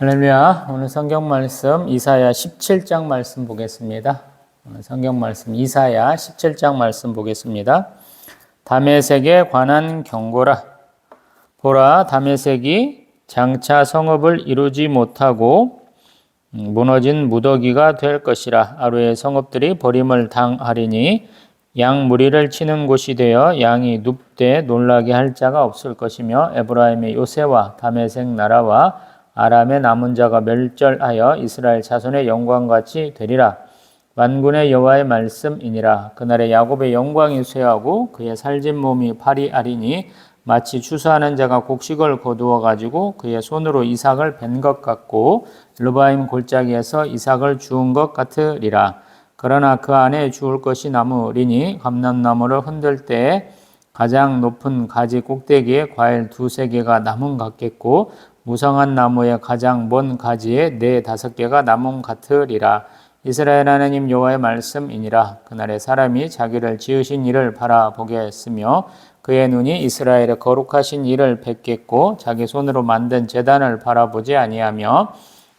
할렐루야. 오늘 성경 말씀 이사야 17장 말씀 보겠습니다. 오늘 성경 말씀 이사야 17장 말씀 보겠습니다. 다메섹에 관한 경고라. 보라, 다메섹이 장차 성읍을 이루지 못하고 무너진 무더기가 될 것이라. 아루의 성읍들이 버림을 당하리니 양 무리를 치는 곳이 되어 양이 눕되 놀라게 할 자가 없을 것이며, 에브라임의 요새와 다메섹 나라와 아람의 남은 자가 멸절하여 이스라엘 자손의 영광같이 되리라. 만군의 여호와의 말씀이니라. 그날에 야곱의 영광이 쇠하고 그의 살진 몸이 파리하리니 마치 추수하는 자가 곡식을 거두어 가지고 그의 손으로 이삭을 벤 것 같고 르바임 골짜기에서 이삭을 주운 것 같으리라. 그러나 그 안에 주울 것이 나무리니 감람나무를 흔들 때에 가장 높은 가지 꼭대기에 과일 2-3개가 나문 같겠고 무성한 나무의 가장 먼 가지에 4-5개가 나문 같으리라. 이스라엘 하나님 여호와의 말씀이니라. 그날에 사람이 자기를 지으신 이를 바라보겠으며 그의 눈이 이스라엘의 거룩하신 이를 뵙겠고 자기 손으로 만든 제단을 바라보지 아니하며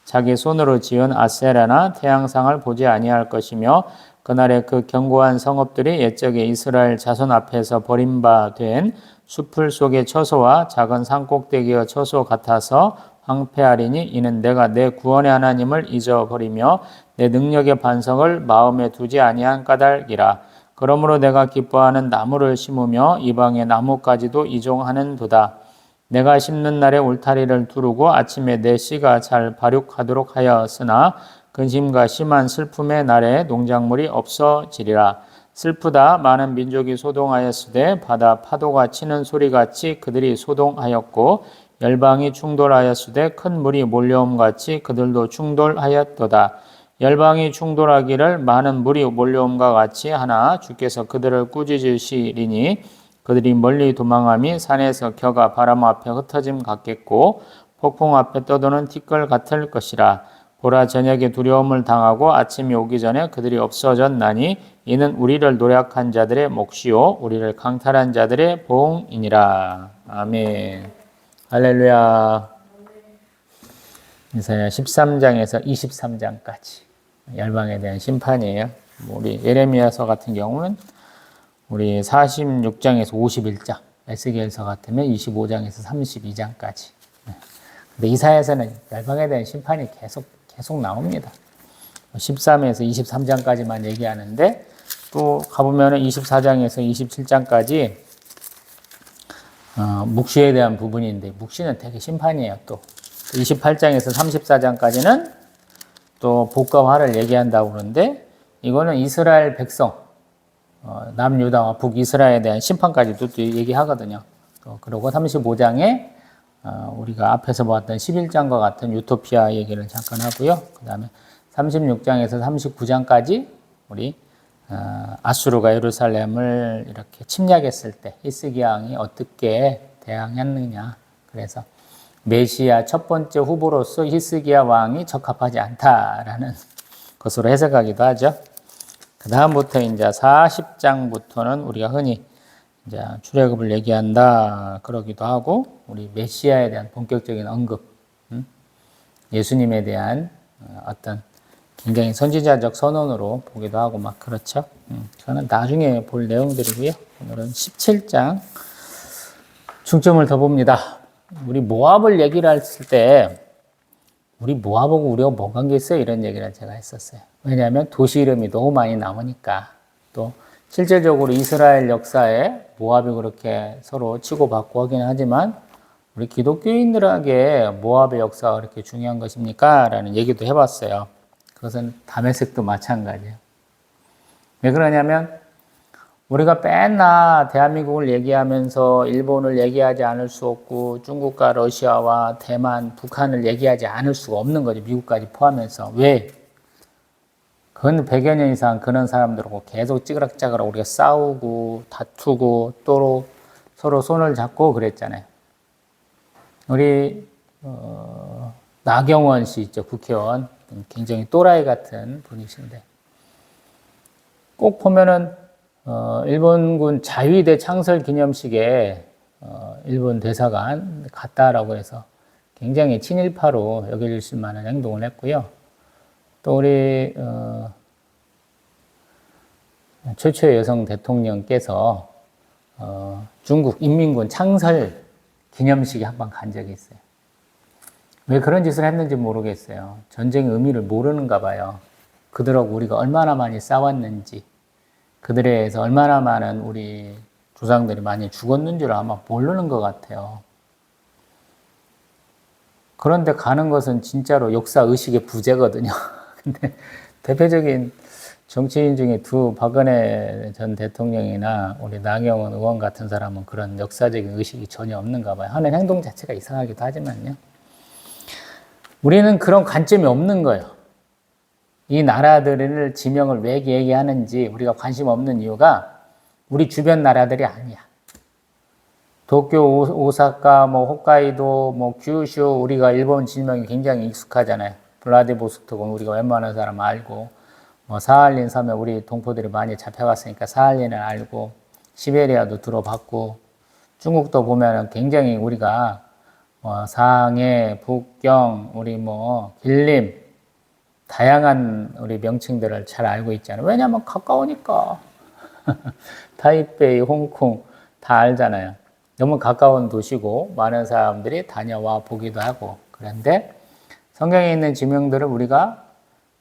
자기 손으로 지은 아세라나 태양상을 보지 아니할 것이며, 그날에 그 견고한 성읍들이 옛적에 이스라엘 자손 앞에서 버림받은 숲을 속의 처소와 작은 산꼭대기의 처소 같아서 황폐하리니 이는 내가 내 구원의 하나님을 잊어버리며 내 능력의 반석을 마음에 두지 아니한 까닭이라. 그러므로 내가 기뻐하는 나무를 심으며 이방의 나무까지도 이종하는도다. 내가 심는 날에 울타리를 두르고 아침에 내 씨가 잘 발육하도록 하였으나 근심과 심한 슬픔의 날에 농작물이 없어지리라. 슬프다. 많은 민족이 소동하였으되 바다 파도가 치는 소리같이 그들이 소동하였고 열방이 충돌하였으되 큰 물이 몰려옴같이 그들도 충돌하였도다. 열방이 충돌하기를 많은 물이 몰려옴과 같이 하나 주께서 그들을 꾸짖으시리니 그들이 멀리 도망함이 산에서 겨가 바람 앞에 흩어짐 같겠고 폭풍 앞에 떠도는 티끌 같을 것이라. 보라, 저녁에 두려움을 당하고 아침이 오기 전에 그들이 없어졌나니 이는 우리를 노략한 자들의 몫이요 우리를 강탈한 자들의 보응이니라. 아멘. 할렐루야. 이사야 13장에서 23장까지 열방에 대한 심판이에요. 우리 예레미야서 같은 경우는 우리 46장에서 51장, 에스겔서 같으면 25장에서 32장까지. 근데 이사야서는 열방에 대한 심판이 계속 나옵니다. 13에서 23장까지만 얘기하는데 또 가보면 24장에서 27장까지 묵시에 대한 부분인데 묵시는 되게 심판이에요. 또 28장에서 34장까지는 또 복과 화를 얘기한다고 그러는데 이거는 이스라엘 백성, 남유다와 북이스라엘에 대한 심판까지도 또 얘기하거든요. 그리고 35장에 우리가 앞에서 보았던 11장과 같은 유토피아 얘기를 잠깐 하고요. 그 다음에 36장에서 39장까지 우리 아수르가 예루살렘을 이렇게 침략했을 때 히스기야 왕이 어떻게 대항했느냐. 그래서 메시아 첫 번째 후보로서 히스기야 왕이 적합하지 않다라는 것으로 해석하기도 하죠. 그 다음부터 이제 40장부터는 우리가 흔히 이제 출애굽을 얘기한다 그러기도 하고 우리 메시아에 대한 본격적인 언급, 예수님에 대한 어떤 굉장히 선지자적 선언으로 보기도 하고 막 그렇죠. 저는 나중에 볼 내용들이고요. 오늘은 17장 중점을 더 봅니다. 우리 모압을 얘기를 했을 때 우리 모압하고 우리가 뭐 관계 있어요? 이런 얘기를 제가 했었어요. 왜냐하면 도시 이름이 너무 많이 나오니까. 또 실질적으로 이스라엘 역사에 모압이 그렇게 서로 치고받고 하긴 하지만 우리 기독교인들에게 모압의 역사가 그렇게 중요한 것입니까? 라는 얘기도 해봤어요. 그것은 다메섹도 마찬가지예요. 왜 그러냐면 우리가 맨날 대한민국을 얘기하면서 일본을 얘기하지 않을 수 없고 중국과 러시아와 대만, 북한을 얘기하지 않을 수가 없는 거죠. 미국까지 포함해서. 왜? 근 100여 년 이상 그런 사람들하고 계속 찌그락짜그락 우리가 싸우고 다투고 또 서로 손을 잡고 그랬잖아요. 우리 나경원 씨 있죠. 국회의원. 굉장히 또라이 같은 분이신데 꼭 보면은 일본군 자위대 창설 기념식에 일본 대사관 갔다라고 해서 굉장히 친일파로 여겨질 만한 행동을 했고요. 또 우리 최초의 여성 대통령께서 중국 인민군 창설 기념식에 한 번 간 적이 있어요. 왜 그런 짓을 했는지 모르겠어요. 전쟁의 의미를 모르는가 봐요. 그들하고 우리가 얼마나 많이 싸웠는지, 그들에 의해서 얼마나 많은 우리 조상들이 많이 죽었는지를 아마 모르는 것 같아요. 그런데 가는 것은 진짜로 역사의식의 부재거든요. 근데 대표적인 정치인 중에 박근혜 전 대통령이나 우리 나경원 의원 같은 사람은 그런 역사적인 의식이 전혀 없는가 봐요. 하는 행동 자체가 이상하기도 하지만요. 우리는 그런 관점이 없는 거예요. 이 나라들을 지명을 왜 얘기하는지 우리가 관심 없는 이유가 우리 주변 나라들이 아니야. 도쿄, 오사카, 홋카이도, 규슈, 우리가 일본 지명이 굉장히 익숙하잖아요. 블라디보스토크는 우리가 웬만한 사람 알고, 사할린 섬에 우리 동포들이 많이 잡혀갔으니까 사할린을 알고, 시베리아도 들어봤고, 중국도 보면은 굉장히 우리가 상해, 북경, 우리 길림, 다양한 우리 명칭들을 잘 알고 있잖아요. 왜냐하면 가까우니까. 타이베이, 홍콩 다 알잖아요. 너무 가까운 도시고 많은 사람들이 다녀와 보기도 하고. 그런데 성경에 있는 지명들을 우리가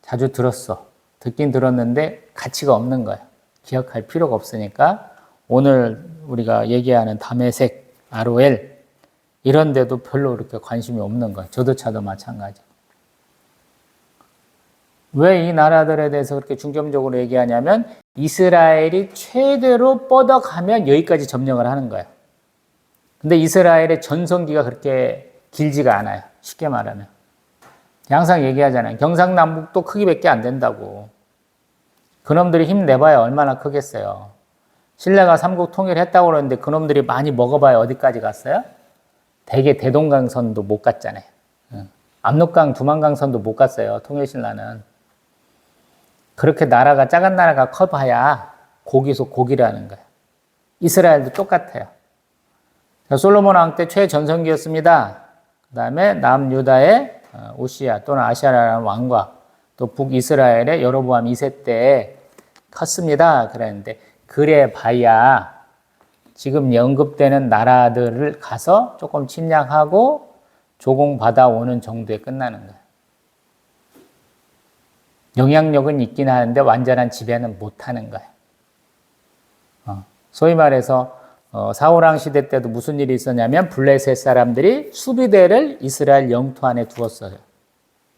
자주 들었어. 듣긴 들었는데 가치가 없는 거예요. 기억할 필요가 없으니까 오늘 우리가 얘기하는 다메섹, 아로엘 이런 데도 별로 그렇게 관심이 없는 거예요. 저도 마찬가지. 왜 이 나라들에 대해서 그렇게 중점적으로 얘기하냐면 이스라엘이 최대로 뻗어가면 여기까지 점령을 하는 거예요. 근데 이스라엘의 전성기가 그렇게 길지가 않아요. 쉽게 말하면. 항상 얘기하잖아요. 경상남북도 크기밖에 안 된다고. 그놈들이 힘내봐야 얼마나 크겠어요. 신라가 삼국 통일했다고 그러는데 그놈들이 많이 먹어봐야 어디까지 갔어요? 대개 대동강선도 못 갔잖아요. 압록강, 두만강선도 못 갔어요. 통일신라는. 그렇게 나라가 작은 나라가 커봐야 고기 속 고기라는 거예요. 이스라엘도 똑같아요. 솔로몬 왕 때 최전성기였습니다. 그 다음에 남유다의 오시아 또는 아시아라는 왕과 또 북이스라엘의 여로보암 2세 때 컸습니다. 그랬는데 그래 봐야 지금 언급되는 나라들을 가서 조금 침략하고 조공받아 오는 정도에 끝나는 거예요. 영향력은 있긴 하는데 완전한 지배는 못하는 거예요. 소위 말해서 사울왕 시대 때도 무슨 일이 있었냐면 블레셋 사람들이 수비대를 이스라엘 영토 안에 두었어요.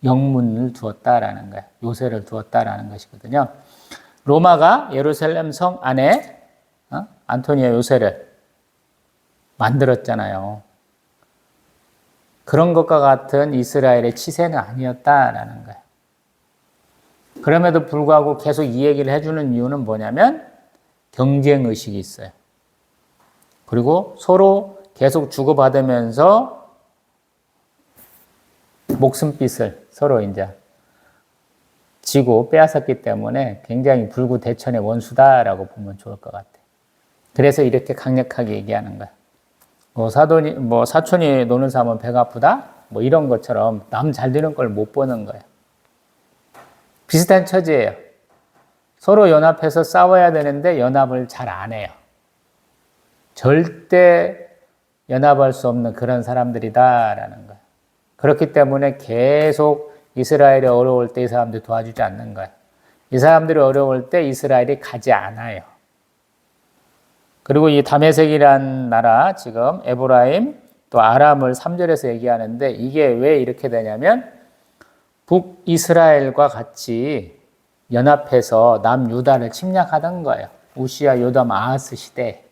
영문을 두었다라는 거예요. 요새를 두었다라는 것이거든요. 로마가 예루살렘 성 안에 안토니아 요새를 만들었잖아요. 그런 것과 같은 이스라엘의 치세는 아니었다라는 거예요. 그럼에도 불구하고 계속 이 얘기를 해주는 이유는 뭐냐면 경쟁의식이 있어요. 그리고 서로 계속 주고받으면서 목숨빚을 서로 이제 지고 빼앗았기 때문에 굉장히 불구대천의 원수다라고 보면 좋을 것 같아요. 그래서 이렇게 강력하게 얘기하는 거예요. 사촌이 노는 사람은 배가 아프다? 이런 것처럼 남 잘 되는 걸 못 보는 거예요. 비슷한 처지예요. 서로 연합해서 싸워야 되는데 연합을 잘 안 해요. 절대 연합할 수 없는 그런 사람들이다라는 거예요. 그렇기 때문에 계속 이스라엘이 어려울 때 이 사람들이 도와주지 않는 거예요. 이 사람들이 어려울 때 이스라엘이 가지 않아요. 그리고 이 다메섹이라는 나라, 지금 에브라임, 또 아람을 3절에서 얘기하는데 이게 왜 이렇게 되냐면 북이스라엘과 같이 연합해서 남유다를 침략하던 거예요. 우시야, 요담, 아하스 시대.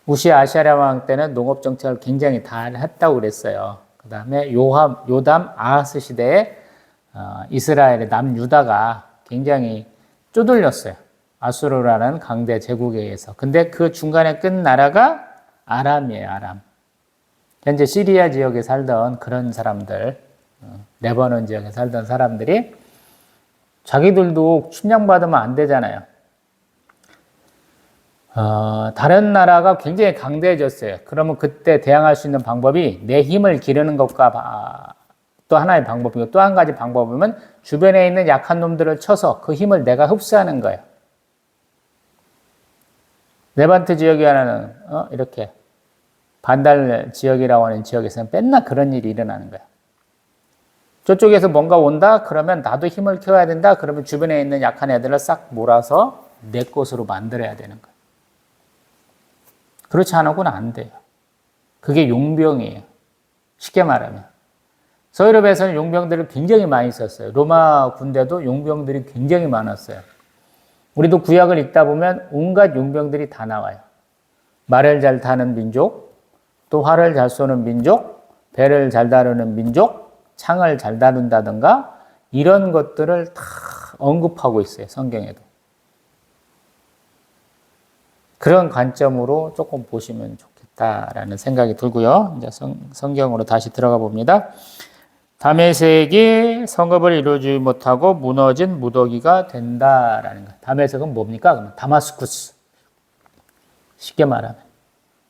우시야, 아시아라 왕 때는 농업 정책을 굉장히 다 했다고 그랬어요. 그 다음에 요담, 아하스 시대에 이스라엘의 남유다가 굉장히 쪼들렸어요. 아수르라는 강대 제국에 의해서. 근데 그 중간에 끈 나라가 아람이에요, 아람. 현재 시리아 지역에 살던 그런 사람들, 레바논 지역에 살던 사람들이 자기들도 침략받으면 안 되잖아요. 다른 나라가 굉장히 강대해졌어요. 그러면 그때 대항할 수 있는 방법이 내 힘을 기르는 것과 또 하나의 방법이고 또 한 가지 방법은 주변에 있는 약한 놈들을 쳐서 그 힘을 내가 흡수하는 거예요. 레반트 지역이 하나는 이렇게 반달 지역이라고 하는 지역에서는 맨날 그런 일이 일어나는 거예요. 저쪽에서 뭔가 온다? 그러면 나도 힘을 키워야 된다? 그러면 주변에 있는 약한 애들을 싹 몰아서 내 것으로 만들어야 되는 거예요. 그렇지 않고는 안 돼요. 그게 용병이에요. 쉽게 말하면. 서유럽에서는 용병들을 굉장히 많이 썼어요. 로마 군대도 용병들이 굉장히 많았어요. 우리도 구약을 읽다 보면 온갖 용병들이 다 나와요. 말을 잘 타는 민족, 또 활을 잘 쏘는 민족, 배를 잘 다루는 민족, 창을 잘 다룬다든가 이런 것들을 다 언급하고 있어요. 성경에도. 그런 관점으로 조금 보시면 좋겠다라는 생각이 들고요. 이제 성경으로 다시 들어가 봅니다. 다메섹이 성읍을 이루지 못하고 무너진 무더기가 된다라는 거. 다메섹은 뭡니까? 그러면 다마스쿠스. 쉽게 말하면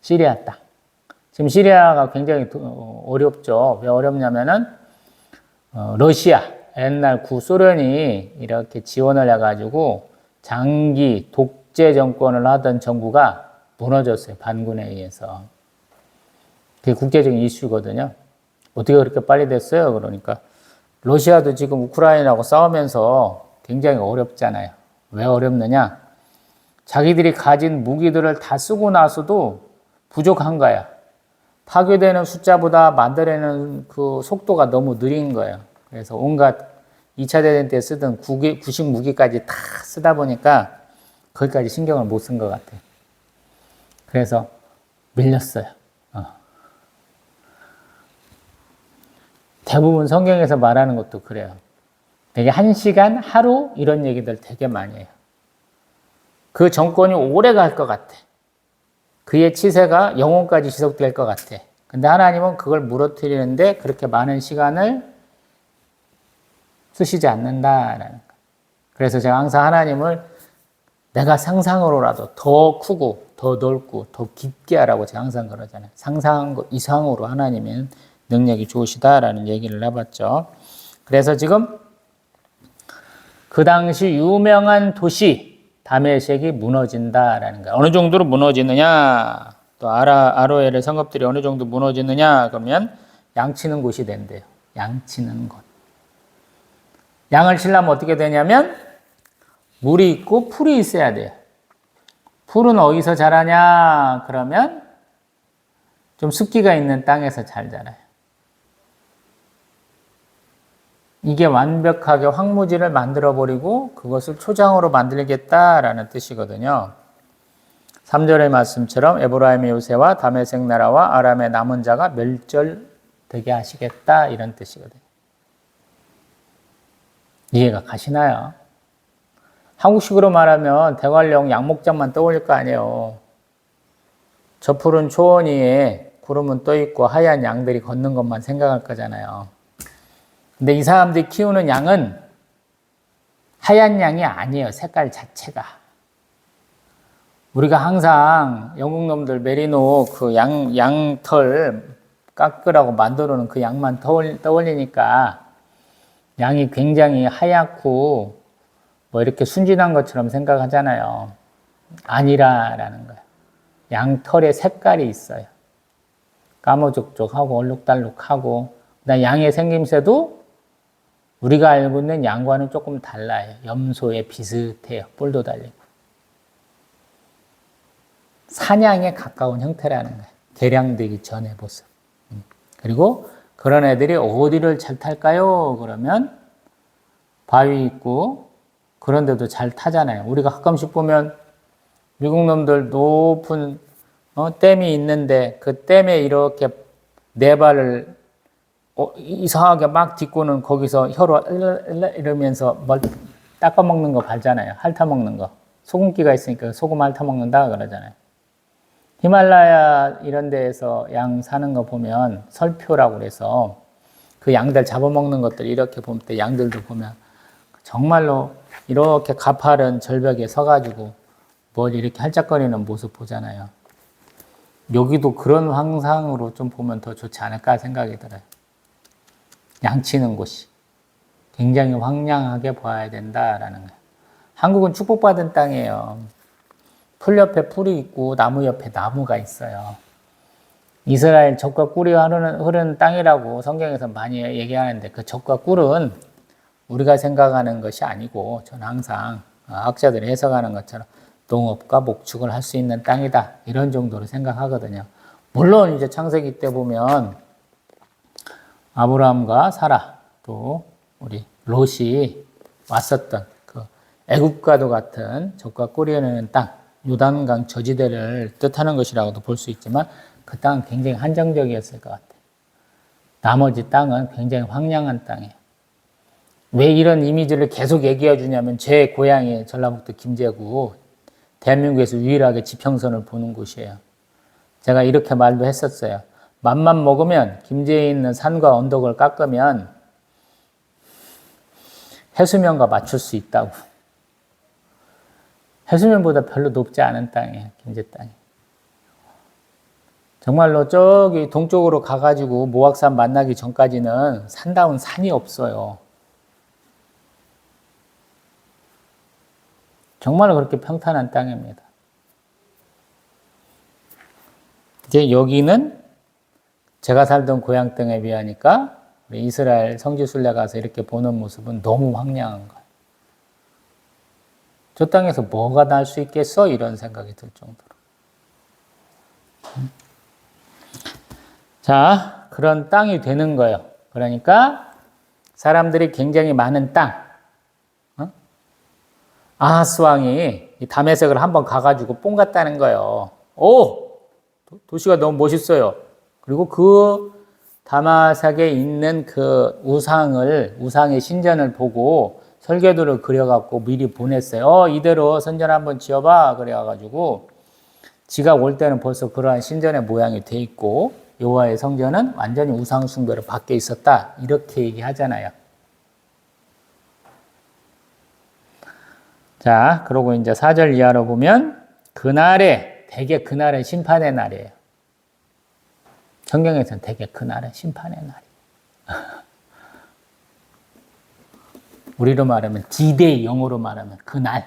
시리아 땅. 지금 시리아가 굉장히 어렵죠. 왜 어렵냐면은 러시아, 옛날 구소련이 이렇게 지원을 해가지고 장기 독재 정권을 하던 정부가 무너졌어요. 반군에 의해서. 그게 국제적인 이슈거든요. 어떻게 그렇게 빨리 됐어요? 그러니까 러시아도 지금 우크라이나하고 싸우면서 굉장히 어렵잖아요. 왜 어렵느냐? 자기들이 가진 무기들을 다 쓰고 나서도 부족한 거야. 파괴되는 숫자보다 만들어내는 그 속도가 너무 느린 거예요. 그래서 온갖 2차 대전 때 쓰던 구식 무기까지 다 쓰다 보니까 거기까지 신경을 못 쓴 것 같아요. 그래서 밀렸어요. 대부분 성경에서 말하는 것도 그래요. 되게 1시간, 하루 이런 얘기들 되게 많이 해요. 그 정권이 오래 갈 것 같아. 그의 치세가 영원까지 지속될 것 같아. 근데 하나님은 그걸 무너뜨리는데 그렇게 많은 시간을 쓰시지 않는다라는 거예요. 그래서 제가 항상 하나님을 내가 상상으로라도 더 크고 더 넓고 더 깊게 하라고 제가 항상 그러잖아요. 상상한 것 이상으로 하나님은 능력이 좋으시다라는 얘기를 해봤죠. 그래서 지금 그 당시 유명한 도시 다메섹이 무너진다라는 거예요. 어느 정도로 무너지느냐? 또 아로엘의 성읍들이 어느 정도 무너지느냐? 그러면 양치는 곳이 된대요. 양치는 곳. 양을 치려면 어떻게 되냐면 물이 있고 풀이 있어야 돼요. 풀은 어디서 자라냐? 그러면 좀 습기가 있는 땅에서 잘 자라요. 이게 완벽하게 황무지를 만들어버리고 그것을 초장으로 만들겠다라는 뜻이거든요. 3절의 말씀처럼 에브라임의 요새와 다메섹 나라와 아람의 남은 자가 멸절되게 하시겠다 이런 뜻이거든요. 이해가 가시나요? 한국식으로 말하면 대관령 양목장만 떠올릴 거 아니에요. 저 푸른 초원 위에 구름은 떠있고 하얀 양들이 걷는 것만 생각할 거잖아요. 근데 이 사람들이 키우는 양은 하얀 양이 아니에요. 색깔 자체가. 우리가 항상 영국 놈들 메리노 그 양털 깎으라고 만들어 놓은 그 양만 떠올리니까 양이 굉장히 하얗고 뭐 이렇게 순진한 것처럼 생각하잖아요. 아니라라는 거예요. 양털에 색깔이 있어요. 까무족족하고 얼룩달룩하고 그다음 양의 생김새도 우리가 알고 있는 양과는 조금 달라요. 염소에 비슷해요. 뿔도 달리고. 사냥에 가까운 형태라는 거예요. 개량되기 전의 모습. 그리고 그런 애들이 어디를 잘 탈까요? 그러면 바위 있고 그런 데도 잘 타잖아요. 우리가 가끔씩 보면 미국 놈들 높은 댐이 있는데 그 댐에 이렇게 네 발을 이상하게 막 딛고는 거기서 혀로 이러면서 뭘 닦아먹는 거 발잖아요. 핥아먹는 거. 소금기가 있으니까 소금 핥아먹는다 그러잖아요. 히말라야 이런 데에서 양 사는 거 보면 설표라고 그래서 그 양들 잡아먹는 것들 이렇게 볼 때 양들도 보면 정말로 이렇게 가파른 절벽에 서가지고 뭘 이렇게 할짝거리는 모습 보잖아요. 여기도 그런 황상으로 좀 보면 더 좋지 않을까 생각이 들어요. 양치는 곳이 굉장히 황량하게 보아야 된다라는 거예요. 한국은 축복받은 땅이에요. 풀 옆에 풀이 있고 나무 옆에 나무가 있어요. 이스라엘 젖과 꿀이 흐르는 땅이라고 성경에서 많이 얘기하는데 그 젖과 꿀은 우리가 생각하는 것이 아니고 저는 항상 학자들이 해석하는 것처럼 농업과 목축을 할 수 있는 땅이다. 이런 정도로 생각하거든요. 물론 이제 창세기 때 보면 아브라함과 사라 또 우리 롯이 왔었던 그 애굽과도 같은 젖과 꿀이 흐르는 땅, 요단강 저지대를 뜻하는 것이라고도 볼 수 있지만 그 땅은 굉장히 한정적이었을 것 같아요. 나머지 땅은 굉장히 황량한 땅이에요. 왜 이런 이미지를 계속 얘기해 주냐면 제 고향이 전라북도 김제구, 대한민국에서 유일하게 지평선을 보는 곳이에요. 제가 이렇게 말도 했었어요. 맘만 먹으면 김제에 있는 산과 언덕을 깎으면 해수면과 맞출 수 있다고. 해수면보다 별로 높지 않은 땅이에요. 김제 땅이. 정말로 저기 동쪽으로 가가지고 모악산 만나기 전까지는 산다운 산이 없어요. 정말로 그렇게 평탄한 땅입니다. 이제 여기는 제가 살던 고향 땅에 비하니까 이스라엘 성지순례 가서 이렇게 보는 모습은 너무 황량한 거예요. 저 땅에서 뭐가 날 수 있겠어? 이런 생각이 들 정도로. 자, 그런 땅이 되는 거예요. 그러니까 사람들이 굉장히 많은 땅. 아하스 왕이 다메섹을 한번 가가지고 뽕 갔다는 거예요. 오! 도시가 너무 멋있어요. 그리고 그 다메섹에 있는 그 우상의 신전을 보고 설계도를 그려갖고 미리 보냈어요. 이대로 선전 한번 지어봐. 그래가지고 지가 올 때는 벌써 그러한 신전의 모양이 돼 있고 여호와의 성전은 완전히 우상 숭배로 밖에 있었다. 이렇게 얘기하잖아요. 자, 그러고 이제 4절 이하로 보면 대개 그날은 심판의 날이에요. 성경에서는 대개 그날은 심판의 날이에요. 우리로 말하면 D-Day, 영어로 말하면 그날.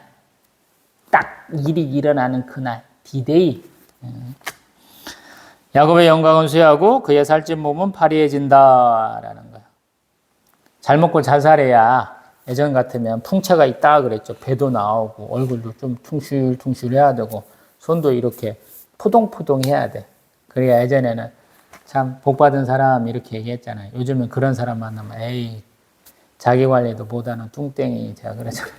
딱 일이 일어나는 그날. D-Day. 야곱의 영광은 쇠하고 그의 살찐 몸은 파리해진다라는 거예요. 잘 먹고 잘 살아야 예전 같으면 풍채가 있다 그랬죠. 배도 나오고 얼굴도 좀 퉁실퉁실 해야 되고 손도 이렇게 포동포동 해야 돼. 그래야 예전에는 참 복받은 사람 이렇게 얘기했잖아요. 요즘은 그런 사람 만나면 에이 자기 관리도 못하는 뚱땡이 제가 그러잖아요.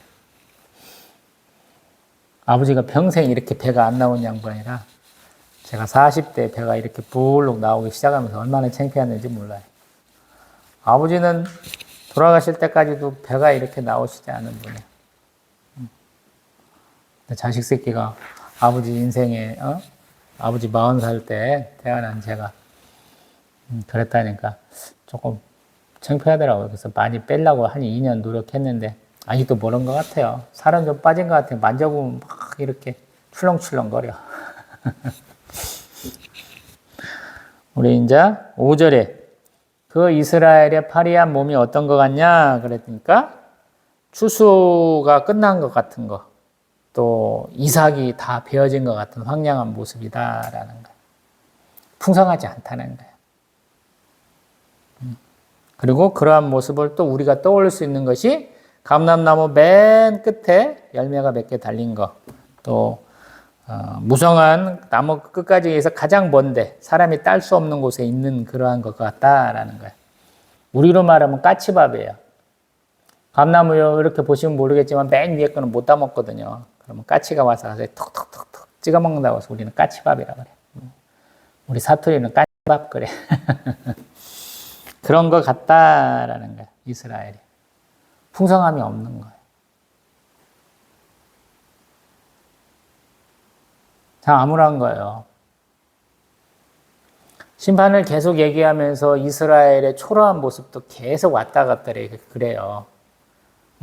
아버지가 평생 이렇게 배가 안 나온 양반이라 제가 40대 배가 이렇게 불룩 나오기 시작하면서 얼마나 창피했는지 몰라요. 아버지는 돌아가실 때까지도 배가 이렇게 나오시지 않은 분이에요. 자식 새끼가 아버지 인생에 아버지 40살 때 태어난 제가 그랬다니까 조금 창피하더라고요. 그래서 많이 빼려고 한 2년 노력했는데 아직도 모르는 것 같아요. 살은 좀 빠진 것 같아요. 만져보면 막 이렇게 출렁출렁거려. 우리 이제 5절에 그 이스라엘의 파리한 몸이 어떤 것 같냐 그랬으니까 추수가 끝난 것 같은 거, 또 이삭이 다 베어진 것 같은 황량한 모습이다라는 거예요. 풍성하지 않다는 거예요. 그리고 그러한 모습을 또 우리가 떠올릴 수 있는 것이 감람나무 맨 끝에 열매가 몇 개 달린 거, 또 무성한 나무 끝가지에서 가장 먼데 사람이 딸 수 없는 곳에 있는 그러한 것 같다라는 거예요. 우리로 말하면 까치밥이에요. 감나무요 이렇게 보시면 모르겠지만 맨 위에 거는 못 따먹거든요. 그러면 까치가 와서 톡톡톡톡 찍어 먹는다고 해서 우리는 까치밥이라고 그래. 우리 사투리는 까치밥 그래. 그런 것 같다라는 거예요. 이스라엘이. 풍성함이 없는 거예요. 참 암울한 거예요. 심판을 계속 얘기하면서 이스라엘의 초라한 모습도 계속 왔다 갔다 그래요.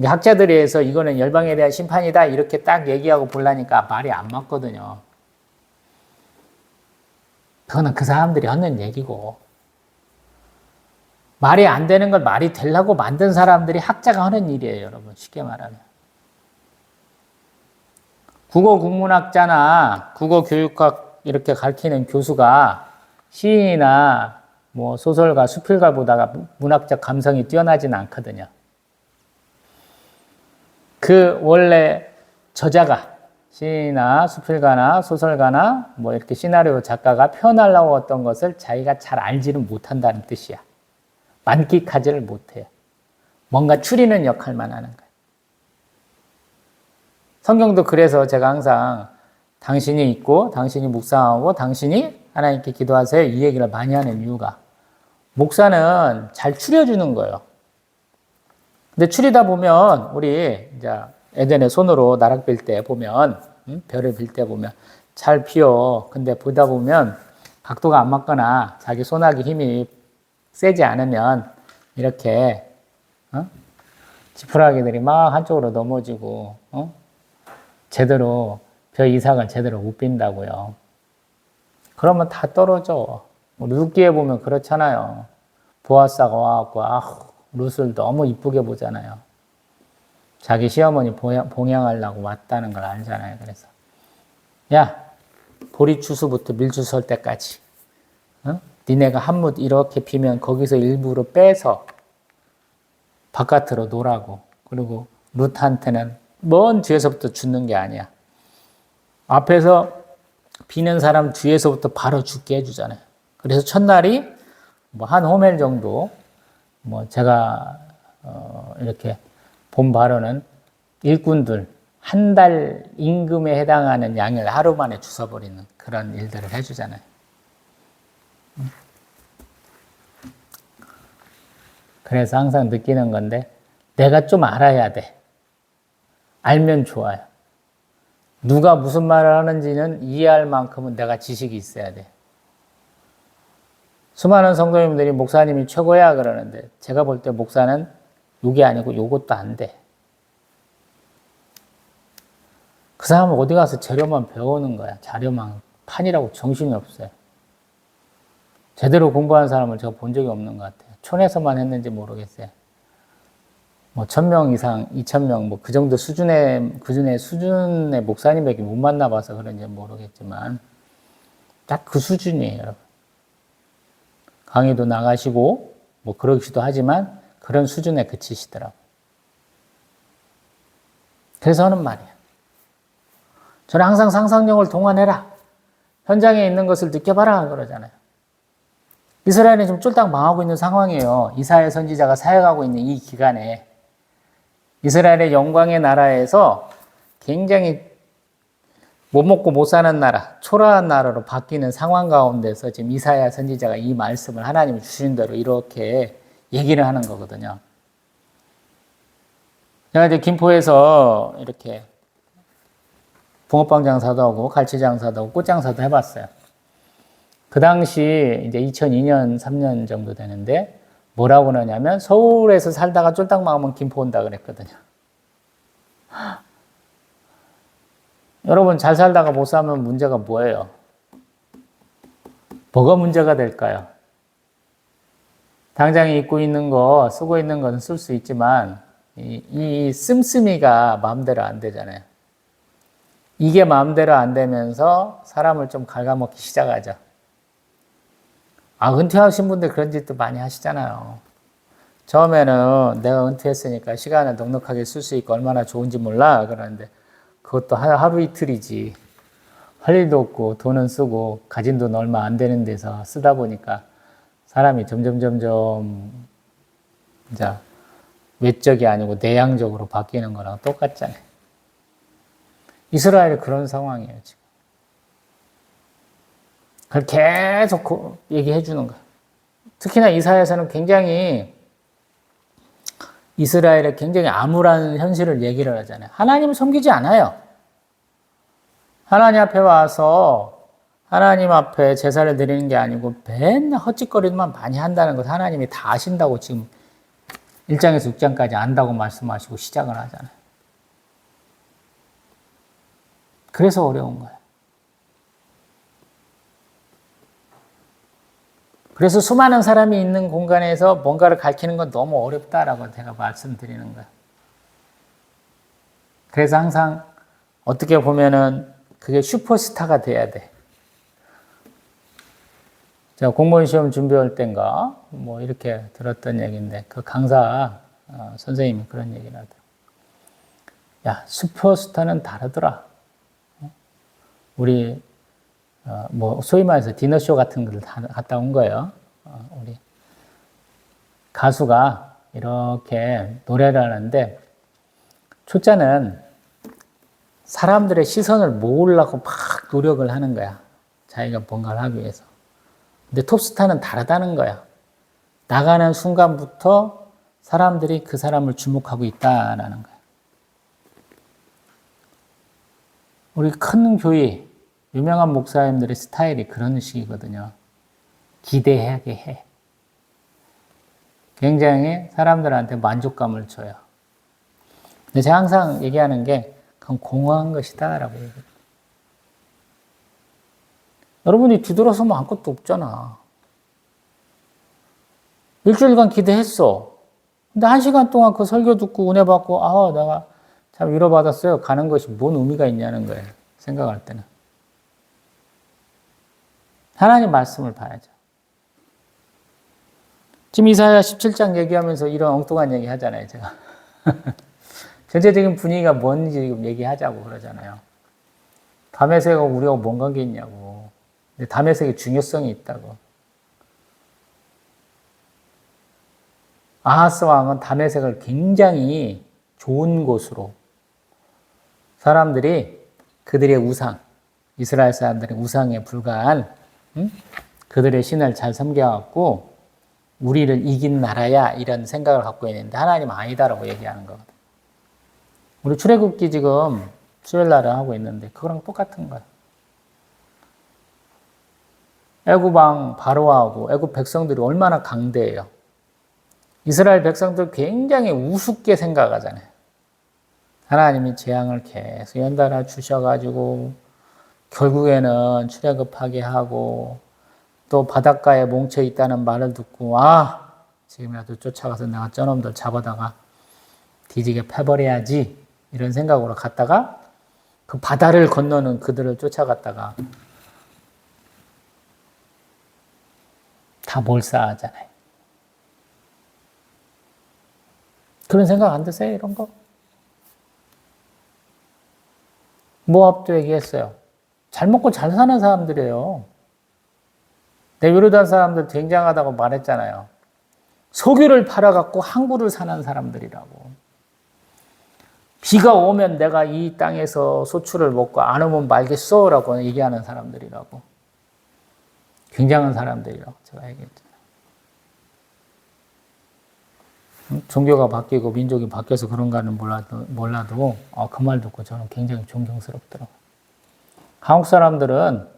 학자들에 의해서 이거는 열방에 대한 심판이다 이렇게 딱 얘기하고 보려니까 말이 안 맞거든요. 그거는 그 사람들이 하는 얘기고, 말이 안 되는 걸 말이 되려고 만든 사람들이 학자가 하는 일이에요, 여러분. 쉽게 말하면. 국어 국문학자나 국어 교육학 이렇게 가르치는 교수가 시인이나 뭐 소설가, 수필가보다가 문학적 감성이 뛰어나지는 않거든요. 그 원래 저자가 시인이나 수필가나 소설가나 뭐 이렇게 시나리오 작가가 표현하려고 했던 것을 자기가 잘 알지는 못한다는 뜻이야. 만끽하지를 못해요. 뭔가 추리는 역할만 하는 거예요. 성경도 그래서 제가 항상 당신이 있고 당신이 묵상하고 당신이 하나님께 기도하세요 이 얘기를 많이 하는 이유가, 목사는 잘 추려주는 거예요. 근데 추리다 보면 우리 이제 에덴의 손으로 나락 빌 때 보면, 별을 빌 때 보면 잘 피어. 근데 보다 보면 각도가 안 맞거나 자기 손아귀 힘이 세지 않으면 이렇게 지푸라기들이 막 한쪽으로 넘어지고 제대로 벼 이삭을 제대로 못 빈다고요. 그러면 다 떨어져. 룻기에 보면 그렇잖아요. 보아스가 와갖고 룻을 너무 이쁘게 보잖아요. 자기 시어머니 봉양하려고 왔다는 걸 알잖아요. 그래서 야, 보리추수부터 밀주 설 때까지 니네가 한뭇 이렇게 피면 거기서 일부러 빼서 바깥으로 놓으라고. 그리고 룻한테는 먼 뒤에서부터 죽는 게 아니야. 앞에서 비는 사람 뒤에서부터 바로 죽게 해주잖아요. 그래서 첫날이 뭐 한 호멜 정도, 뭐 제가 이렇게 본 바로는 일꾼들 한 달 임금에 해당하는 양을 하루 만에 주워버리는 그런 일들을 해주잖아요. 그래서 항상 느끼는 건데, 내가 좀 알아야 돼. 알면 좋아요. 누가 무슨 말을 하는지는 이해할 만큼은 내가 지식이 있어야 돼. 수많은 성도님들이 목사님이 최고야 그러는데, 제가 볼 때 목사는 요게 아니고 요것도 안 돼. 그 사람은 어디 가서 재료만 배우는 거야. 자료만 판이라고 정신이 없어요. 제대로 공부한 사람을 제가 본 적이 없는 것 같아요. 촌에서만 했는지 모르겠어요. 뭐 1000명 이상, 2000명 뭐 그 정도 수준의 목사님에게 못 만나봐서 그런지 모르겠지만 딱 그 수준이에요, 여러분. 강의도 나가시고 뭐 그러기도 하지만 그런 수준에 그치시더라고요. 그래서 하는 말이에요. 저는 항상 상상력을 동원해라. 현장에 있는 것을 느껴봐라 그러잖아요. 이스라엘은 지금 쫄딱 망하고 있는 상황이에요. 이사야 선지자가 사역하고 있는 이 기간에 이스라엘의 영광의 나라에서 굉장히 못 먹고 못 사는 나라, 초라한 나라로 바뀌는 상황 가운데서 지금 이사야 선지자가 이 말씀을 하나님이 주신 대로 이렇게 얘기를 하는 거거든요. 제가 이제 김포에서 이렇게 붕어빵 장사도 하고 갈치 장사도 하고 꽃 장사도 해봤어요. 그 당시 이제 2002년, 3년 정도 되는데 뭐라고 그러냐면 서울에서 살다가 쫄딱 망하면 김포 온다 그랬거든요. 여러분 잘 살다가 못 살면 문제가 뭐예요? 뭐가 문제가 될까요? 당장 입고 있는 거, 쓰고 있는 건 쓸 수 있지만 이 씀씀이가 마음대로 안 되잖아요. 이게 마음대로 안 되면서 사람을 좀 갉아먹기 시작하죠. 은퇴하신 분들 그런 짓도 많이 하시잖아요. 처음에는 내가 은퇴했으니까 시간을 넉넉하게 쓸 수 있고 얼마나 좋은지 몰라 그러는데 그것도 하루 이틀이지. 할 일도 없고 돈은 쓰고 가진 돈 얼마 안 되는 데서 쓰다 보니까 사람이 점점 이제 외적이 아니고 내향적으로 바뀌는 거랑 똑같잖아요. 이스라엘이 그런 상황이에요, 지금. 그걸 계속 얘기해 주는 거예요. 특히나 이사야서는 굉장히 이스라엘의 굉장히 암울한 현실을 얘기를 하잖아요. 하나님을 섬기지 않아요. 하나님 앞에 와서 하나님 앞에 제사를 드리는 게 아니고 맨날 헛짓거리만 많이 한다는 것 하나님이 다 아신다고 지금 1장에서 6장까지 안다고 말씀하시고 시작을 하잖아요. 그래서 어려운 거예요. 그래서 수많은 사람이 있는 공간에서 뭔가를 가르치는 건 너무 어렵다라고 제가 말씀드리는 거예요. 그래서 항상 어떻게 보면은 그게 슈퍼스타가 돼야 돼. 제가 공무원 시험 준비할 땐가 뭐 이렇게 들었던 얘기인데 그 강사 선생님이 그런 얘기를 하더라고요. 야, 슈퍼스타는 다르더라. 우리 뭐 소위 말해서 디너쇼 같은 걸 갔다 온 거예요. 우리 가수가 이렇게 노래를 하는데 초짜는 사람들의 시선을 모으려고 막 노력을 하는 거야. 자기가 뭔가를 하기 위해서. 근데 톱스타는 다르다는 거야. 나가는 순간부터 사람들이 그 사람을 주목하고 있다라는 거야. 우리 큰 교회, 유명한 목사님들의 스타일이 그런 식이거든요. 기대하게 해. 굉장히 사람들한테 만족감을 줘요. 근데 제가 항상 얘기하는 게 그건 공허한 것이다 라고 얘기해요. 여러분이 뒤돌아서면 아무것도 없잖아. 일주일간 기대했어. 근데 1시간 동안 그 설교 듣고 은혜 받고 내가 참 위로받았어요. 가는 것이 뭔 의미가 있냐는 거예요. 생각할 때는. 하나님 말씀을 봐야죠. 지금 이사야 17장 얘기하면서 이런 엉뚱한 얘기 하잖아요, 제가. 전체적인 분위기가 뭔지 지금 얘기하자고 그러잖아요. 다메섹하고 우리하고 뭔 관계 있냐고. 근데 다메섹의 중요성이 있다고. 아하스 왕은 다메섹을 굉장히 좋은 곳으로 사람들이 그들의 우상, 이스라엘 사람들의 우상에 불과한 그들의 신을 잘 섬겨갖고 우리를 이긴 나라야 이런 생각을 갖고 있는데 하나님은 아니다라고 얘기하는 거거든. 우리 출애굽기 지금 수요일날을 하고 있는데 그거랑 똑같은 거야. 애굽 왕 바로하고 애굽 백성들이 얼마나 강대해요. 이스라엘 백성들 굉장히 우습게 생각하잖아요. 하나님이 재앙을 계속 연달아 주셔가지고 결국에는 출애굽하게 하고 또 바닷가에 뭉쳐 있다는 말을 듣고 지금이라도 쫓아가서 내가 저놈들 잡아다가 뒤지게 패버려야지 이런 생각으로 갔다가 그 바다를 건너는 그들을 쫓아갔다가 다 몰사하잖아요. 그런 생각 안 드세요? 이런 거? 모압도 얘기했어요. 잘 먹고 잘 사는 사람들이에요. 내 요르단 사람들 굉장하다고 말했잖아요. 소규를 팔아갖고 항구를 사는 사람들이라고. 비가 오면 내가 이 땅에서 소출을 먹고 안 오면 말겠어 라고 얘기하는 사람들이라고. 굉장한 사람들이라고 제가 얘기했잖아요. 종교가 바뀌고 민족이 바뀌어서 그런가는 몰라도 그 말 듣고 저는 굉장히 존경스럽더라고요. 한국 사람들은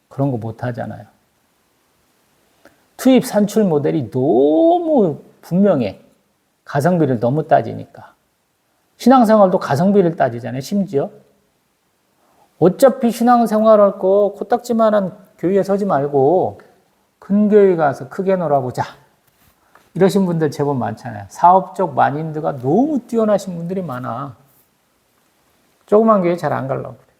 그런 거 못하잖아요. 투입 산출 모델이 너무 분명해. 가성비를 너무 따지니까. 신앙생활도 가성비를 따지잖아요. 심지어. 어차피 신앙생활할 거 코딱지만한 교회에 서지 말고 큰 교회 가서 크게 놀아보자. 이러신 분들 제법 많잖아요. 사업적 마인드가 너무 뛰어나신 분들이 많아. 조그만 교회 잘 안 가려고 그래요.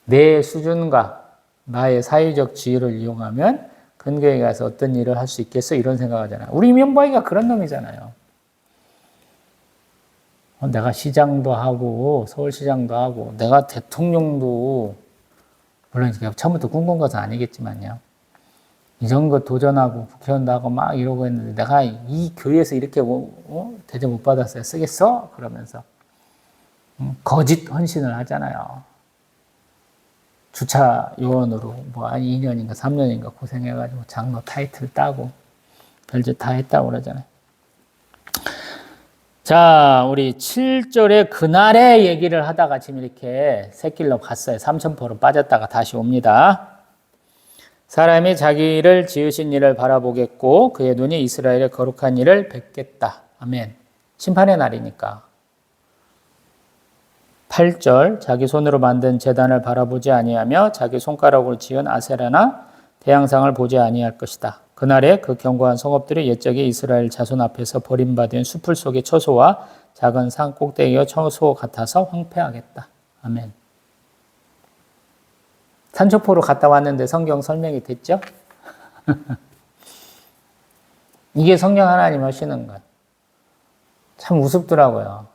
내 수준과 나의 사회적 지위를 이용하면 큰 교회 가서 어떤 일을 할 수 있겠어? 이런 생각하잖아요. 우리 면바이가 그런 놈이잖아요. 내가 시장도 하고 서울시장도 하고 내가 대통령도 물론 처음부터 꿈꾼 것은 아니겠지만요. 이런 거 도전하고 국회의원도 하고 막 이러고 했는데 내가 이 교회에서 이렇게 대접 못 받았어요. 쓰겠어? 그러면서 거짓 헌신을 하잖아요. 주차 요원으로 2년인가 3년인가 고생해가지고 장로 타이틀 따고 별짓 다 했다고 그러잖아요. 자, 우리 7절에 그날의 얘기를 하다가 지금 이렇게 샛길로 갔어요. 삼천포로 빠졌다가 다시 옵니다. 사람이 자기를 지으신 이를 바라보겠고 그의 눈이 이스라엘의 거룩한 일을 뵙겠다. 아멘. 심판의 날이니까. 8절 자기 손으로 만든 제단을 바라보지 아니하며 자기 손가락으로 지은 아세라나 대양상을 보지 아니할 것이다. 그날에 그 견고한 성읍들이 옛적에 이스라엘 자손 앞에서 버림받은 수풀 속의 처소와 작은 산 꼭대기의 처소 같아서 황폐하겠다. 아멘. 산초포로 갔다 왔는데 성경 설명이 됐죠? 이게 성령 하나님 하시는 거예요. 참 우습더라고요.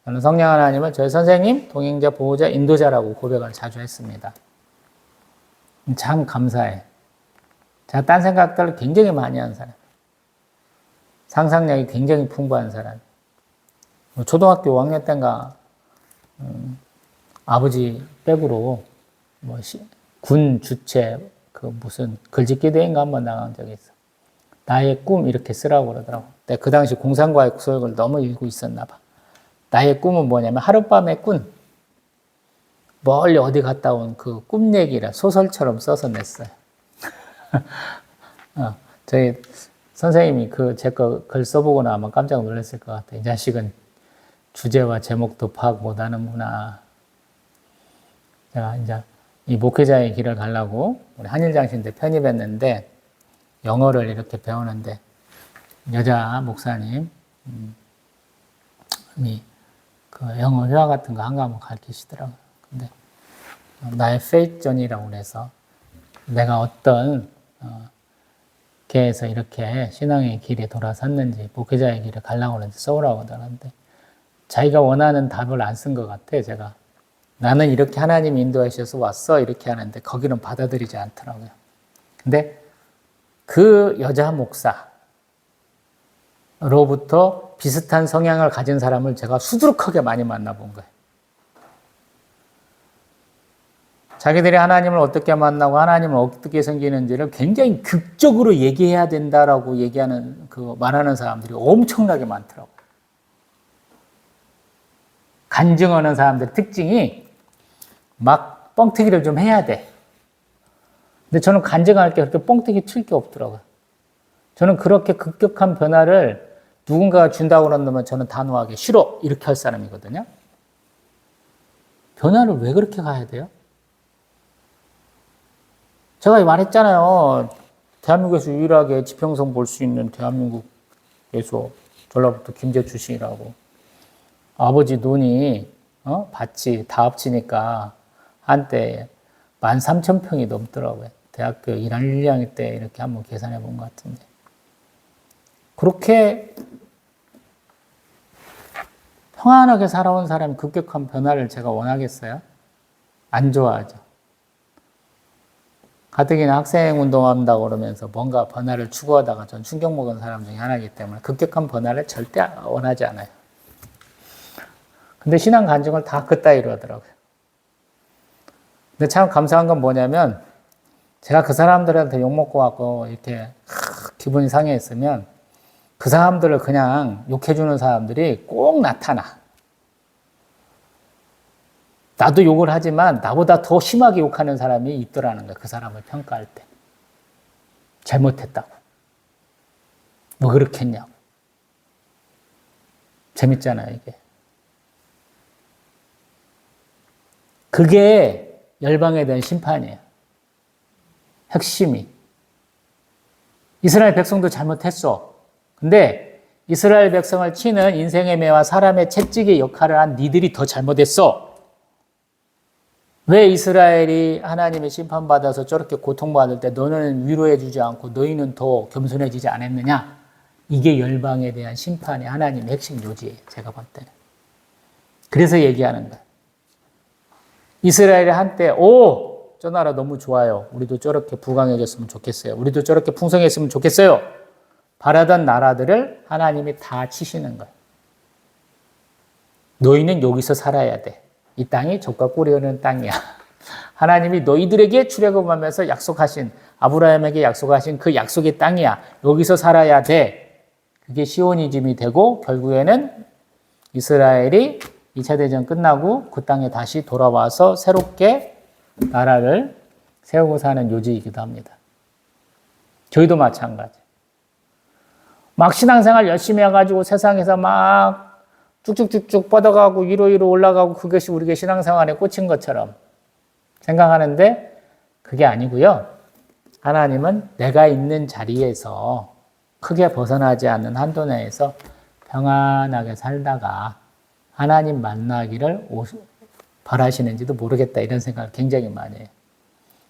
저는 성령 하나님을 저희 선생님, 동행자, 보호자, 인도자라고 고백을 자주 했습니다. 참 감사해. 제가 딴 생각들을 굉장히 많이 하는 사람. 상상력이 굉장히 풍부한 사람. 초등학교 5학년 때인가 아버지 백으로 군 주최 무슨 글짓기 대회인가 한번 나간 적이 있어. 나의 꿈 이렇게 쓰라고 그러더라고. 내가 그 당시 공상과학 수업을 너무 읽고 있었나 봐. 나의 꿈은 뭐냐면 하룻밤의 꿈. 멀리 어디 갔다 온 그 꿈 얘기를 소설처럼 써서 냈어요. 저희 선생님이 제 거 글 써보고 나면 깜짝 놀랐을 것 같아요. 이 자식은 주제와 제목도 파악 못하는구나. 제가 이제 이 목회자의 길을 가려고 우리 한일장신대 편입했는데 영어를 이렇게 배우는데 여자 목사님 그 영어 회화 같은 거 한 과목 가르치시더라고요. 근데 나의 페이존이라고 그래서 내가 어떤 계에서 이렇게 신앙의 길에 돌아섰는지 목회자의 길을 가려고 하는데 써오라고 하더라는데 자기가 원하는 답을 안 쓴 것 같아. 제가 나는 이렇게 하나님이 인도하셔서 왔어 이렇게 하는데 거기는 받아들이지 않더라고요. 근데 그 여자 목사로부터 비슷한 성향을 가진 사람을 제가 수두룩하게 많이 만나본 거예요. 자기들이 하나님을 어떻게 만나고 하나님을 어떻게 섬기는지를 굉장히 극적으로 얘기해야 된다라고 말하는 사람들이 엄청나게 많더라고요. 간증하는 사람들의 특징이 막 뻥튀기를 좀 해야 돼. 근데 저는 간증할 게 그렇게 뻥튀기 칠 게 없더라고요. 저는 그렇게 급격한 변화를 누군가가 준다고 그러면 저는 단호하게 싫어 이렇게 할 사람이거든요. 변화를 왜 그렇게 가야 돼요? 제가 말했잖아요. 대한민국에서 유일하게 지평선 볼 수 있는 대한민국에서 전라북도 김제 출신이라고. 아버지 눈이 밭이 다 합치니까 한때 13,000평이 넘더라고요. 대학교 1학년, 1학년 때 이렇게 한번 계산해 본 것 같은데. 그렇게 평안하게 살아온 사람이 급격한 변화를 제가 원하겠어요? 안 좋아하죠. 가뜩이나 학생 운동한다고 그러면서 뭔가 변화를 추구하다가 전 충격 먹은 사람 중에 하나이기 때문에 급격한 변화를 절대 원하지 않아요. 근데 신앙 간증을 다 그따위로 하더라고요. 근데 참 감사한 건 뭐냐면 제가 그 사람들한테 욕먹고 왔고 이렇게 기분이 상해있으면 그 사람들을 그냥 욕해주는 사람들이 꼭 나타나. 나도 욕을 하지만 나보다 더 심하게 욕하는 사람이 있더라는 거야. 그 사람을 평가할 때. 잘못했다고. 뭐 그렇게 했냐고. 재밌잖아요, 이게. 그게 열방에 대한 심판이에요. 핵심이. 이스라엘 백성도 잘못했어. 근데 이스라엘 백성을 치는 인생의 매와 사람의 채찍의 역할을 한 니들이 더 잘못했어. 왜 이스라엘이 하나님의 심판받아서 저렇게 고통받을 때 너는 위로해주지 않고 너희는 더 겸손해지지 않았느냐? 이게 열방에 대한 심판이 하나님의 핵심 요지예요. 제가 볼 때는. 그래서 얘기하는 거예요. 이스라엘이 한때 저 나라 너무 좋아요. 우리도 저렇게 부강해졌으면 좋겠어요. 우리도 저렇게 풍성했으면 좋겠어요. 바라던 나라들을 하나님이 다 치시는 거예요. 너희는 여기서 살아야 돼. 이 땅이 젖과 꿀이 흐르는 땅이야. 하나님이 너희들에게 출애굽하면서 약속하신 아브라함에게 약속하신 그 약속의 땅이야. 여기서 살아야 돼. 그게 시오니즘이 되고 결국에는 이스라엘이 2차 대전 끝나고 그 땅에 다시 돌아와서 새롭게 나라를 세우고 사는 요지이기도 합니다. 저희도 마찬가지. 막 신앙생활 열심히 해가지고 세상에서 막 쭉쭉쭉쭉 뻗어가고 위로 올라가고 그것이 우리가 신앙생활에 꽂힌 것처럼 생각하는데 그게 아니고요. 하나님은 내가 있는 자리에서 크게 벗어나지 않는 한도 내에서 평안하게 살다가 하나님 만나기를 바라시는지도 모르겠다 이런 생각을 굉장히 많이 해요.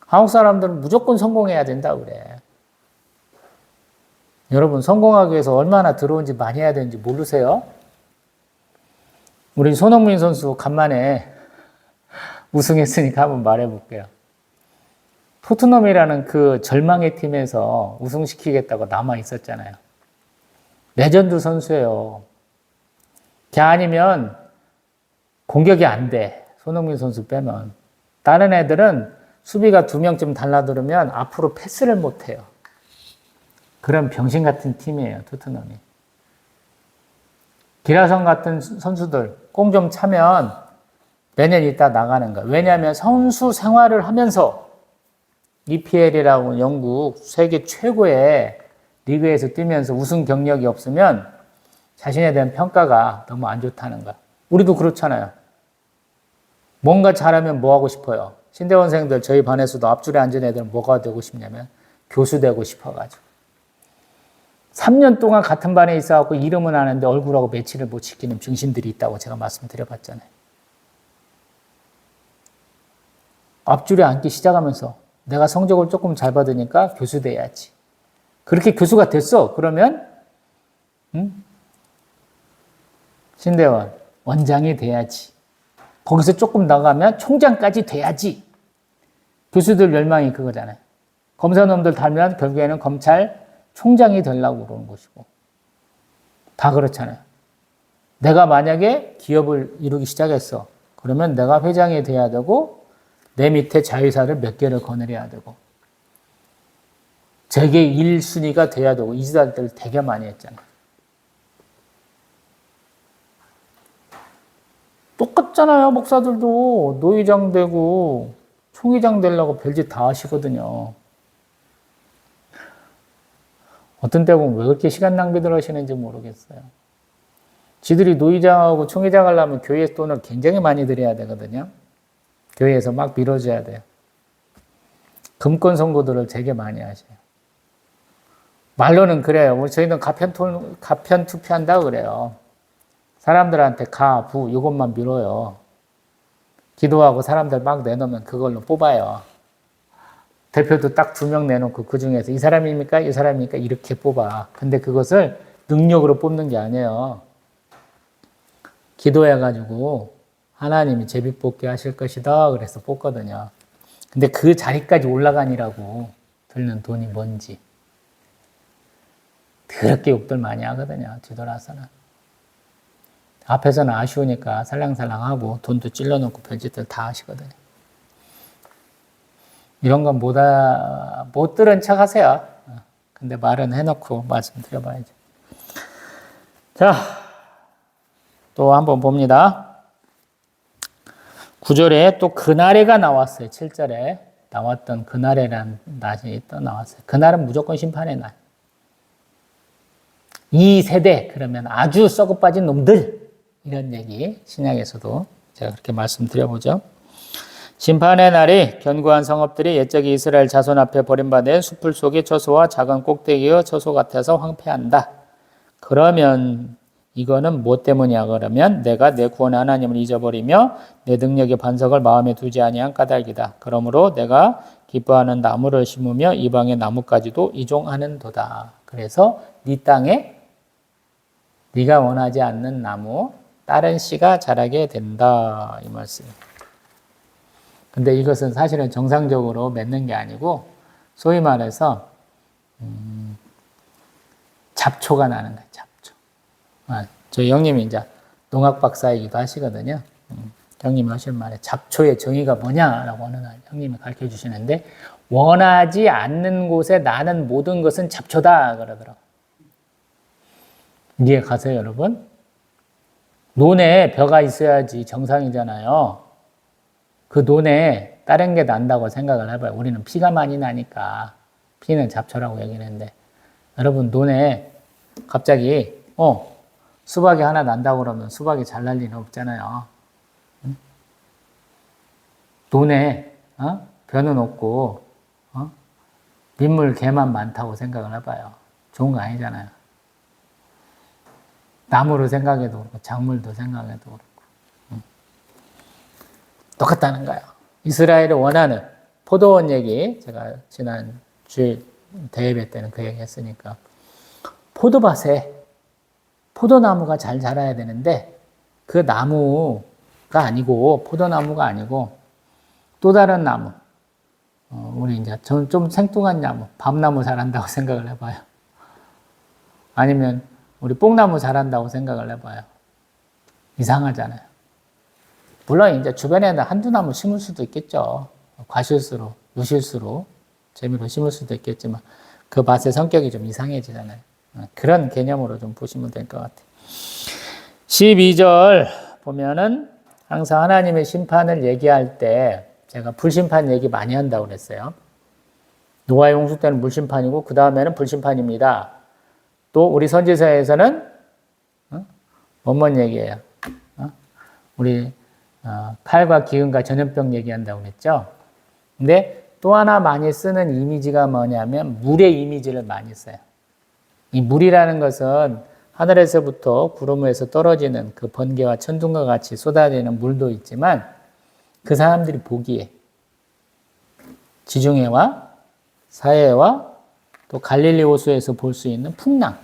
한국 사람들은 무조건 성공해야 된다 그래. 여러분 성공하기 위해서 얼마나 들어온지 많이 해야 되는지 모르세요? 우리 손흥민 선수 간만에 우승했으니까 한번 말해볼게요. 토트넘이라는 그 절망의 팀에서 우승시키겠다고 남아 있었잖아요. 레전드 선수예요. 걔 아니면 공격이 안 돼. 손흥민 선수 빼면. 다른 애들은 수비가 2명쯤 달라들으면 앞으로 패스를 못 해요. 그런 병신 같은 팀이에요, 토트넘이. 기라성 같은 선수들 공 좀 차면 몇 년 있다 나가는 거예요. 왜냐하면 선수 생활을 하면서 EPL이라고 영국 세계 최고의 리그에서 뛰면서 우승 경력이 없으면 자신에 대한 평가가 너무 안 좋다는 거야. 우리도 그렇잖아요. 뭔가 잘하면 뭐 하고 싶어요? 신대원생들 저희 반에서도 앞줄에 앉은 애들은 뭐가 되고 싶냐면 교수 되고 싶어가지고. 3년 동안 같은 반에 있어갖고 이름은 아는데 얼굴하고 매치를 못 시키는 병신들이 있다고 제가 말씀드려봤잖아요. 앞줄에 앉기 시작하면서 내가 성적을 조금 잘 받으니까 교수 돼야지. 그렇게 교수가 됐어. 그러면 신대원 원장이 돼야지. 거기서 조금 나가면 총장까지 돼야지. 교수들 열망이 그거잖아요. 검사놈들 달면 결국에는 검찰 총장이 되려고 그러는 것이고. 다 그렇잖아요. 내가 만약에 기업을 이루기 시작했어. 그러면 내가 회장이 돼야 되고 내 밑에 자회사를 몇 개를 거느려야 되고 세계 1순위가 돼야 되고 이 시대들 되게 많이 했잖아요. 똑같잖아요. 목사들도 노회장 되고 총회장 되려고 별짓 다 하시거든요. 어떤 때 보면 왜 그렇게 시간 낭비들 하시는지 모르겠어요. 지들이 노회장하고 총회장 하려면 교회에서 돈을 굉장히 많이 들여야 되거든요. 교회에서 막 밀어줘야 돼요. 금권 선거들을 되게 많이 하셔요. 말로는 그래요. 저희는 가편 투표한다고 그래요. 사람들한테 가, 부, 이것만 밀어요. 기도하고 사람들 막 내놓으면 그걸로 뽑아요. 대표도 딱 2명 내놓고 그 중에서 이 사람입니까? 이 사람입니까? 이렇게 뽑아. 근데 그것을 능력으로 뽑는 게 아니에요. 기도해가지고 하나님이 제비 뽑게 하실 것이다. 그래서 뽑거든요. 근데 그 자리까지 올라가니라고 들는 돈이 뭔지. 그렇게 욕들 많이 하거든요. 뒤돌아서는. 앞에서는 아쉬우니까 살랑살랑하고 돈도 찔러놓고 별짓들 다 하시거든요. 이런 건 못 들은 척 하세요. 근데 말은 해놓고 말씀드려봐야죠. 자, 또 한번 봅니다. 9절에 또 그날에가 나왔어요. 7절에 나왔던 그날에라는 날이 또 나왔어요. 그날은 무조건 심판의 날. 이 세대, 그러면 아주 썩어 빠진 놈들, 이런 얘기 신약에서도 제가 그렇게 말씀드려보죠. 심판의 날이 견고한 성읍들이 옛적에 이스라엘 자손 앞에 버림받은 숲을 속의 처소와 작은 꼭대기의 처소 같아서 황폐한다. 그러면 이거는 뭐 때문이야? 그러면 내가 내 구원의 하나님을 잊어버리며 내 능력의 반석을 마음에 두지 아니한 까닭이다. 그러므로 내가 기뻐하는 나무를 심으며 이방의 나무까지도 이종하는도다. 그래서 네 땅에 네가 원하지 않는 나무, 다른 씨가 자라게 된다. 이 말씀. 근데 이것은 사실은 정상적으로 맺는 게 아니고 소위 말해서 잡초가 나는 거예요. 잡초. 저희 형님이 이제 농학 박사이기도 하시거든요. 형님이 하실 말에 잡초의 정의가 뭐냐라고 어느 날 형님이 가르쳐 주시는데 원하지 않는 곳에 나는 모든 것은 잡초다 그러더라고요. 이해 가세요, 여러분? 논에 벼가 있어야지 정상이잖아요. 그 논에 다른 게 난다고 생각을 해봐요. 우리는 피가 많이 나니까 피는 잡초라고 얘기를 했는데 여러분 논에 갑자기 수박이 하나 난다고 그러면 수박이 잘 날 리는 없잖아요. 응? 논에 벼는 없고 민물 개만 많다고 생각을 해봐요. 좋은 거 아니잖아요. 나무로 생각해도 그렇고 작물도 생각해도 그렇고 똑같다는 거예요. 이스라엘이 원하는 포도원 얘기, 제가 지난 주일 대예배 때는 그 얘기 했으니까, 포도밭에 포도나무가 잘 자라야 되는데 그 나무가 아니고, 포도나무가 아니고 또 다른 나무, 우리 이제 좀 생뚱한 나무, 밤나무 자란다고 생각을 해봐요. 아니면 우리 뽕나무 자란다고 생각을 해봐요. 이상하잖아요. 물론 이제 주변에는 한두 나무 심을 수도 있겠죠. 과실수로, 유실수로, 재미로 심을 수도 있겠지만 그 밭의 성격이 좀 이상해지잖아요. 그런 개념으로 좀 보시면 될 것 같아요. 12절 보면은 항상 하나님의 심판을 얘기할 때 제가 불심판 얘기 많이 한다고 그랬어요. 노아 용수 때는 물심판이고 그 다음에는 불심판입니다. 또 우리 선지서에서는 뭔 얘기예요? 우리 칼과 기근과 전염병 얘기한다고 그랬죠. 근데 또 하나 많이 쓰는 이미지가 뭐냐면 물의 이미지를 많이 써요. 이 물이라는 것은 하늘에서부터 구름 위에서 떨어지는 그 번개와 천둥과 같이 쏟아지는 물도 있지만 그 사람들이 보기에 지중해와 사해와 또 갈릴리 호수에서 볼 수 있는 풍랑의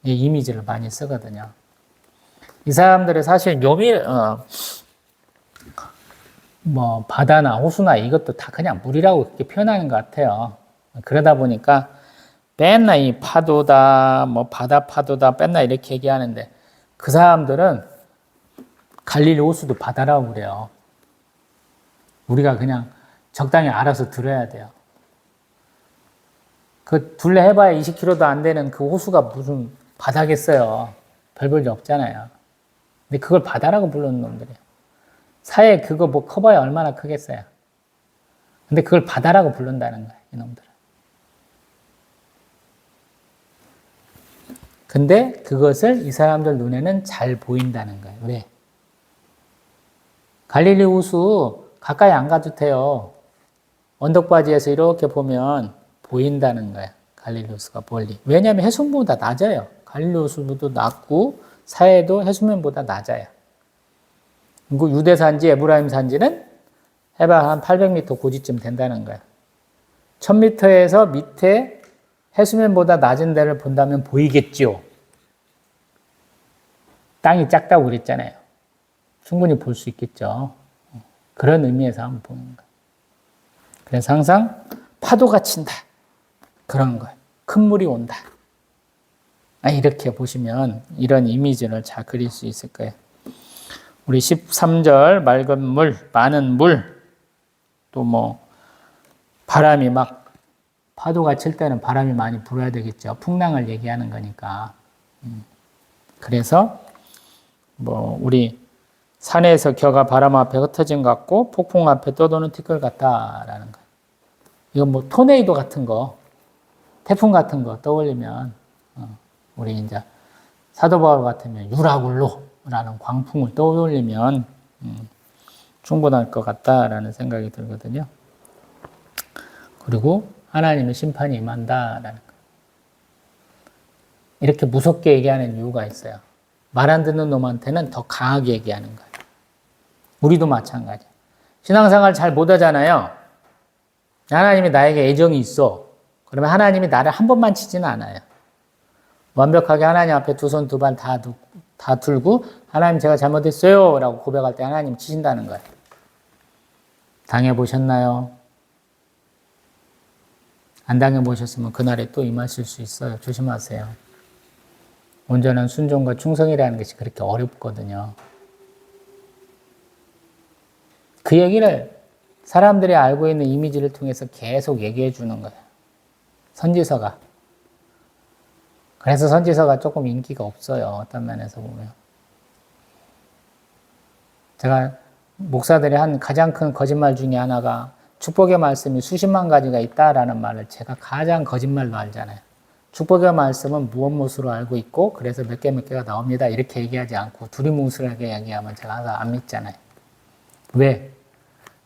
이미지를 많이 쓰거든요. 이 사람들은 사실 바다나 호수나 이것도 다 그냥 물이라고 그렇게 표현하는 것 같아요. 그러다 보니까 맨날 이 파도다, 바다 파도다, 맨날 이렇게 얘기하는데 그 사람들은 갈릴리 호수도 바다라고 그래요. 우리가 그냥 적당히 알아서 들어야 돼요. 그 둘레 해봐야 20km도 안 되는 그 호수가 무슨 바다겠어요. 별 볼 일 없잖아요. 근데 그걸 바다라고 부르는 놈들이에요. 사해 그거 커봐야 얼마나 크겠어요. 근데 그걸 바다라고 부른다는 거예요, 이놈들은. 근데 그것을 이 사람들 눈에는 잘 보인다는 거예요. 왜? 갈릴리 호수 가까이 안 가도 돼요. 언덕바지에서 이렇게 보면 보인다는 거예요. 갈릴리 호수가 멀리. 왜냐하면 해수면보다 낮아요. 갈릴리 호수도 낮고 사해도 해수면보다 낮아요. 그리고 유대 산지, 에브라임 산지는 해발 한 800m 고지쯤 된다는 거예요. 1000m에서 밑에 해수면보다 낮은 데를 본다면 보이겠죠. 땅이 작다고 그랬잖아요. 충분히 볼 수 있겠죠. 그런 의미에서 한번 보는 거예요. 그래서 항상 파도가 친다. 그런 거예요. 큰 물이 온다. 이렇게 보시면 이런 이미지를 잘 그릴 수 있을 거예요. 우리 13절 맑은 물, 많은 물, 또 바람이 파도가 칠 때는 바람이 많이 불어야 되겠죠. 풍랑을 얘기하는 거니까. 그래서 우리 산에서 겨가 바람 앞에 흩어진 것 같고 폭풍 앞에 떠도는 티끌 같다라는 거예요. 이건 토네이도 같은 거, 태풍 같은 거 떠올리면 우리 이제 사도 바울 같으면 유라굴로라는 광풍을 떠올리면 충분할 것 같다라는 생각이 들거든요. 그리고 하나님의 심판이 임한다라는 거. 이렇게 무섭게 얘기하는 이유가 있어요. 말 안 듣는 놈한테는 더 강하게 얘기하는 거예요. 우리도 마찬가지예요. 신앙생활 잘 못하잖아요. 하나님이 나에게 애정이 있어. 그러면 하나님이 나를 한 번만 치지는 않아요. 완벽하게 하나님 앞에 두 손 두 발 다 들고 하나님 제가 잘못했어요 라고 고백할 때 하나님 치신다는 거예요. 당해보셨나요? 안 당해보셨으면 그날에 또 임하실 수 있어요. 조심하세요. 온전한 순종과 충성이라는 것이 그렇게 어렵거든요. 그 얘기를 사람들이 알고 있는 이미지를 통해서 계속 얘기해 주는 거예요. 선지서가. 그래서 선지서가 조금 인기가 없어요. 어떤 면에서 보면. 제가 목사들이 한 가장 큰 거짓말 중에 하나가 축복의 말씀이 수십만 가지가 있다라는 말을 제가 가장 거짓말로 알잖아요. 축복의 말씀은 무엇무엇으로 알고 있고 그래서 몇 개가 나옵니다. 이렇게 얘기하지 않고 두리뭉술하게 얘기하면 제가 항상 안 믿잖아요. 왜?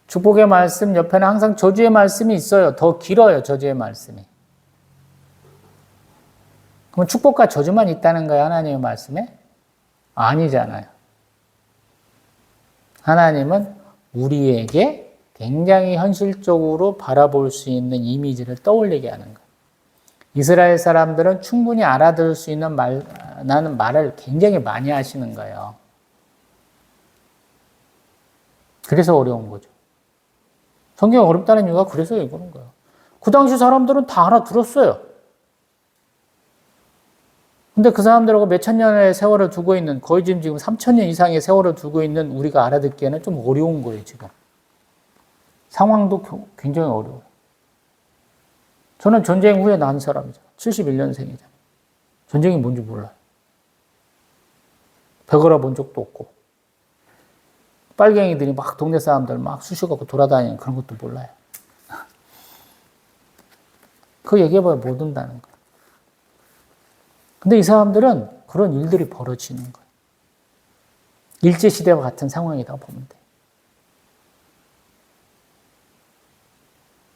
축복의 말씀 옆에는 항상 저주의 말씀이 있어요. 더 길어요. 저주의 말씀이. 그럼 축복과 저주만 있다는 거예요. 하나님의 말씀에? 아니잖아요. 하나님은 우리에게 굉장히 현실적으로 바라볼 수 있는 이미지를 떠올리게 하는 거예요. 이스라엘 사람들은 충분히 알아들을 수 있는 나는 말을 굉장히 많이 하시는 거예요. 그래서 어려운 거죠. 성경이 어렵다는 이유가 그래서 이거는 거예요. 그 당시 사람들은 다 알아들었어요. 근데 그 사람들하고 몇천 년의 세월을 두고 있는, 거의 지금 3,000년 이상의 세월을 두고 있는 우리가 알아듣기에는 좀 어려운 거예요, 지금. 상황도 굉장히 어려워요. 저는 전쟁 후에 난 사람이잖아요. 71년생이잖아요. 전쟁이 뭔지 몰라요. 벽을 본 적도 없고. 빨갱이들이 막 동네 사람들 막 쑤셔갖고 돌아다니는 그런 것도 몰라요. 그 얘기해봐야 못 온다는 거예요. 근데 이 사람들은 그런 일들이 벌어지는 거예요. 일제시대와 같은 상황이라고 보면 돼요.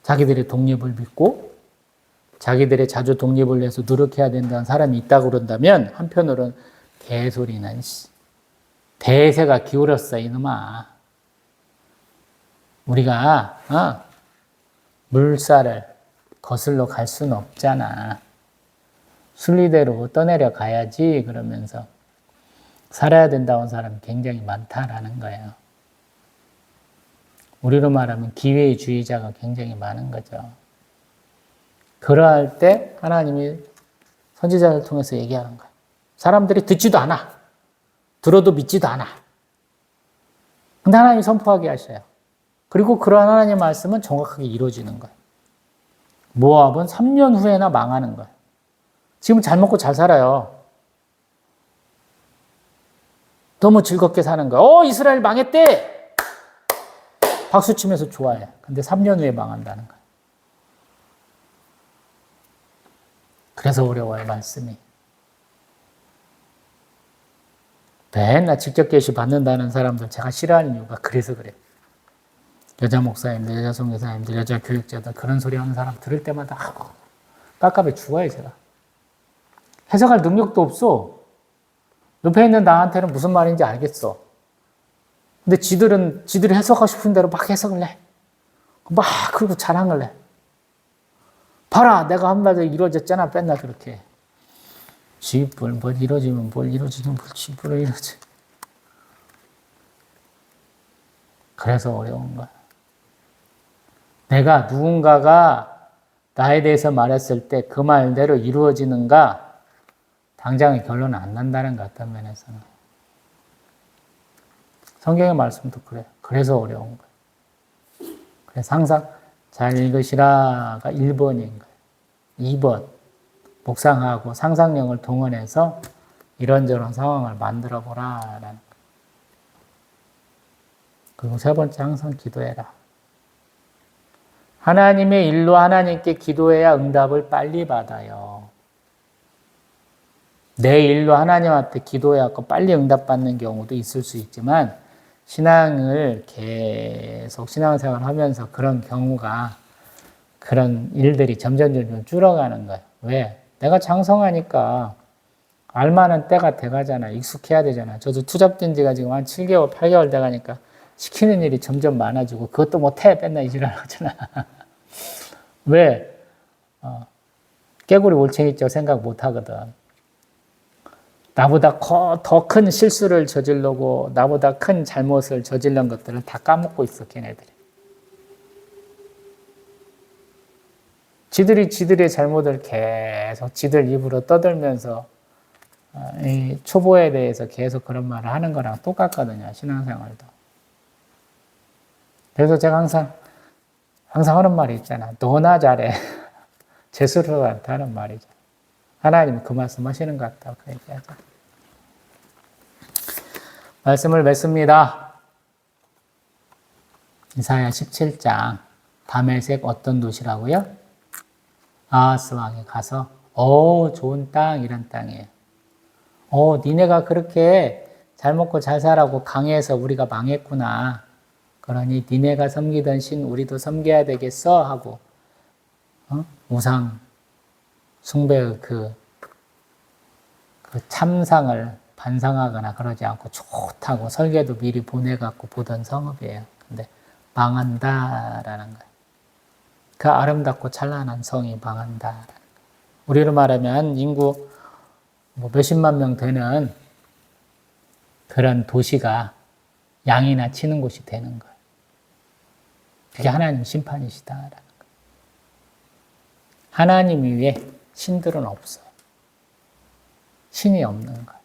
자기들의 독립을 믿고 자기들의 자주 독립을 위해서 노력해야 된다는 사람이 있다고 그런다면 한편으로는 개소리는 대세가 기울었어 이놈아. 우리가 물살을 거슬러 갈 수는 없잖아. 순리대로 떠내려 가야지 그러면서 살아야 된다는 사람이 굉장히 많다라는 거예요. 우리로 말하면 기회주의자가 굉장히 많은 거죠. 그러할 때 하나님이 선지자를 통해서 얘기하는 거예요. 사람들이 듣지도 않아. 들어도 믿지도 않아. 근데 하나님이 선포하게 하셔요. 그리고 그러한 하나님의 말씀은 정확하게 이루어지는 거예요. 모압은 3년 후에나 망하는 거예요. 지금 잘 먹고 잘 살아요. 너무 즐겁게 사는 거예요. 이스라엘 망했대! 박수 치면서 좋아해. 근데 3년 후에 망한다는 거예요. 그래서 어려워요, 말씀이. 맨날 직접 계시 받는다는 사람들 제가 싫어하는 이유가 그래서 그래요. 여자 목사님들, 여자 선교사님들, 여자 교육자들 그런 소리 하는 사람 들을 때마다 깝깝해 죽어요, 제가. 해석할 능력도 없어. 옆에 있는 나한테는 무슨 말인지 알겠어. 근데 지들이 해석하고 싶은 대로 막 해석을 해. 막 그러고 자랑을 해. 봐라, 내가 한 말도 이루어졌잖아, 맨날 그렇게. 뭘 이루어지면 뭘 이루어지면 뭘 이루어지. 그래서 어려운 거야. 내가 누군가가 나에 대해서 말했을 때 그 말대로 이루어지는가? 당장의 결론은 안 난다는 것 같다는 면에서는. 성경의 말씀도 그래요. 그래서 어려운 거예요. 그래서 항상 잘 읽으시라가 1번인 거예요. 2번, 묵상하고 상상력을 동원해서 이런저런 상황을 만들어 보라라는 거예요. 그리고 3번째, 항상 기도해라. 하나님의 일로 하나님께 기도해야 응답을 빨리 받아요. 내 일로 하나님한테 기도해갖고 빨리 응답받는 경우도 있을 수 있지만 신앙을 계속 신앙생활을 하면서 그런 경우가 그런 일들이 점점 줄어가는 거예요. 왜? 내가 장성하니까 알만한 때가 돼가잖아. 익숙해야 되잖아. 저도 투잡된 지가 지금 한 7개월, 8개월 돼가니까 시키는 일이 점점 많아지고 그것도 못해. 맨날 이 지랄 하잖아. 왜? 깨구리 올챙이적 생각 못하거든. 나보다 더 큰 실수를 저지르고 나보다 큰 잘못을 저지른 것들을 다 까먹고 있어, 걔네들이. 지들의 잘못을 계속 지들 입으로 떠들면서 이 초보에 대해서 계속 그런 말을 하는 거랑 똑같거든요, 신앙생활도. 그래서 제가 항상 하는 말이 있잖아. 너나 잘해. 제 스스로한테 하는 말이죠. 하나님은 그 말씀 하시는 것 같다고 그 얘기하죠. 말씀을 맺습니다. 이사야 17장. 다메섹 어떤 도시라고요? 아하스 왕이 가서 좋은 땅, 이런 땅이에요. 니네가 그렇게 잘 먹고 잘 살라고 강해서 우리가 망했구나. 그러니 니네가 섬기던 신 우리도 섬겨야 되겠어? 하고, 우상 숭배의 그 참상을 반상하거나 그러지 않고 좋다고 설계도 미리 보내갖고 보던 성읍이에요. 근데 망한다라는 거예요. 그 아름답고 찬란한 성이 망한다. 우리로 말하면 인구 몇십만 명 되는 그런 도시가 양이나 치는 곳이 되는 거예요. 그게 하나님 심판이시다라는 거예요. 하나님 위에 신들은 없어요. 신이 없는 거예요.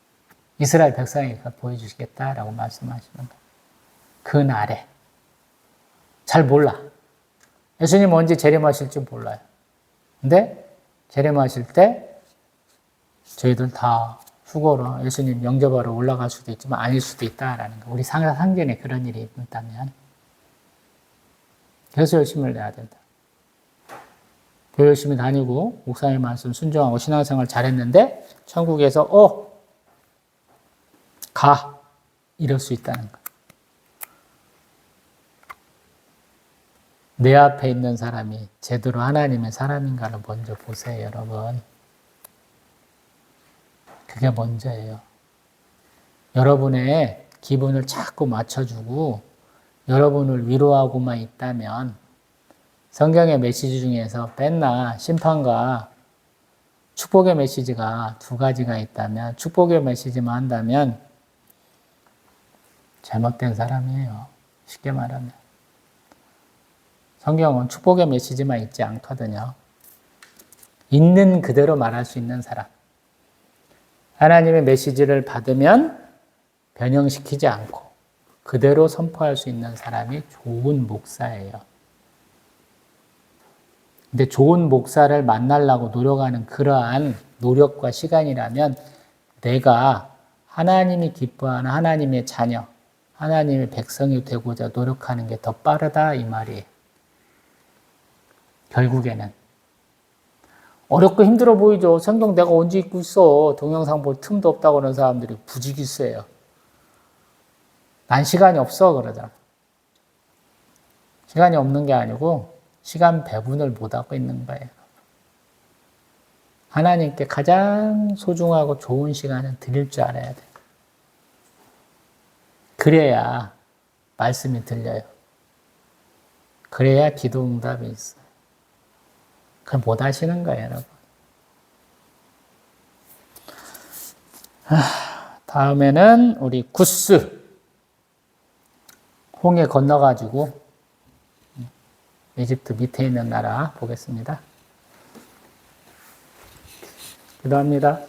이스라엘 백성에게 보여주시겠다라고 말씀하시는 거예요. 그 날에 잘 몰라. 예수님 언제 재림하실 줄 몰라요. 근데 재림하실 때 저희들 다 수고로 예수님 영접하러 올라갈 수도 있지만 아닐 수도 있다라는 거. 우리 상전에 그런 일이 있다면 그래서 열심을 내야 된다. 교회 열심히 다니고 목사님 말씀 순종하고 신앙생활 잘했는데 천국에서 가 이럴 수 있다는 거. 내 앞에 있는 사람이 제대로 하나님의 사람인가를 먼저 보세요, 여러분. 그게 먼저예요. 여러분의 기분을 자꾸 맞춰주고 여러분을 위로하고만 있다면 성경의 메시지 중에서 맨날 심판과 축복의 메시지가 두 가지가 있다면 축복의 메시지만 한다면 잘못된 사람이에요. 쉽게 말하면. 성경은 축복의 메시지만 있지 않거든요. 있는 그대로 말할 수 있는 사람. 하나님의 메시지를 받으면 변형시키지 않고 그대로 선포할 수 있는 사람이 좋은 목사예요. 근데 좋은 목사를 만나려고 노력하는 그러한 노력과 시간이라면 내가 하나님이 기뻐하는 하나님의 자녀, 하나님의 백성이 되고자 노력하는 게 더 빠르다 이 말이에요. 결국에는 어렵고 힘들어 보이죠. 성경 내가 언제 읽고 있어. 동영상 볼 틈도 없다고 그러는 사람들이 부지기수예요. 난 시간이 없어 그러잖아. 시간이 없는 게 아니고 시간 배분을 못하고 있는 거예요. 하나님께 가장 소중하고 좋은 시간을 드릴 줄 알아야 돼. 그래야 말씀이 들려요. 그래야 기도 응답이 있어요. 그걸 못 하시는 거예요, 여러분. 다음에는 우리 구스. 홍해 건너가지고 이집트 밑에 있는 나라 보겠습니다. 기도합니다.